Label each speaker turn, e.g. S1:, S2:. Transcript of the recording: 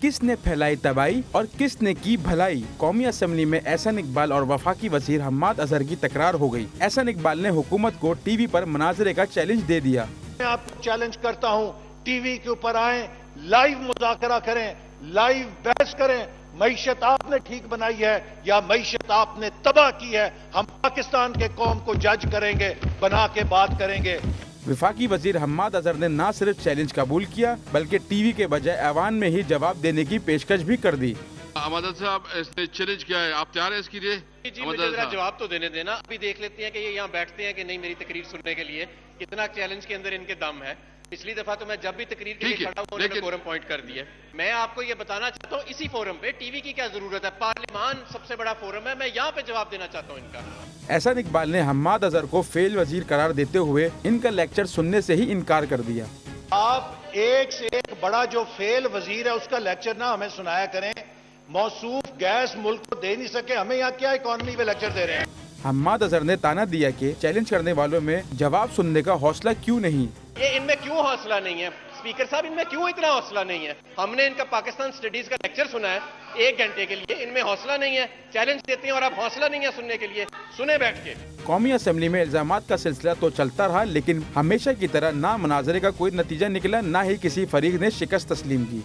S1: किसने फैलाई तबाही और किसने की भलाई। कौमी असम्बली में एहसन इकबाल और वफाकी वजीर हम्माद अजहर की तकरार हो गई। एहसन इकबाल ने हुकूमत को टीवी पर मुनाजरे का चैलेंज दे दिया।
S2: मैं आपको चैलेंज करता हूँ, टीवी के ऊपर आए, लाइव मुज़ाकरा करें, लाइव बहस करें। मईशत आपने ठीक बनाई है या मईशत आपने तबाह की है, हम पाकिस्तान के कौम को जज करेंगे, बना के बात करेंगे।
S1: वफाकी वजीर हम्माद अजहर ने न सिर्फ चैलेंज कबूल किया बल्कि टीवी के बजाय ऐवान में ही जवाब देने की पेशकश भी कर दी।
S3: हम्माद साहब, इसने चैलेंज किया है, आप तैयार हैं इसके लिए?
S4: जी, मुझे जरा जवाब तो देने देना। अभी देख लेते हैं कि ये यहाँ बैठते हैं कि नहीं मेरी तकरीर सुनने के लिए, कितना चैलेंज के अंदर इनके दम है। पिछली दफा तो मैं जब भी तकरीर के लिए खड़ा हूं उन्होंने फोरम पॉइंट कर दिए। मैं आपको ये बताना चाहता हूँ, इसी फोरम पे टीवी की क्या जरूरत है? पार्लियामान सबसे बड़ा फोरम है, मैं यहाँ पे जवाब देना चाहता हूँ इनका।
S1: एहसन इकबाल ने हम्माद अजहर को फेल वजीर करार देते हुए इनका लेक्चर सुनने से ही इनकार कर दिया।
S2: आप एक से एक बड़ा जो फेल वजीर है उसका लेक्चर ना हमें सुनाया करें। मौसूफ गैस मुल्क को दे नहीं सके, हमें यहाँ क्या इकोनॉमी पे लेक्चर दे रहे हैं।
S1: हम्माद अजहर ने ताना दिया कि चैलेंज करने वालों में जवाब सुनने का हौसला क्यों नहीं।
S4: ये इनमें क्यों हौसला नहीं है? स्पीकर साहब, इनमें क्यों इतना हौसला नहीं है? हमने इनका पाकिस्तान स्टडीज का लेक्चर सुना है 1 घंटे के लिए, इनमें हौसला नहीं है। चैलेंज देते हैं और अब हौसला नहीं है सुनने के लिए। सुने बैठ के।
S1: कौमी असम्बली में इल्जामात का सिलसिला तो चलता रहा, लेकिन हमेशा की तरह ना मुनाजरे का कोई नतीजा निकला, ना ही किसी फरीक ने शिकस्त तस्लीम की।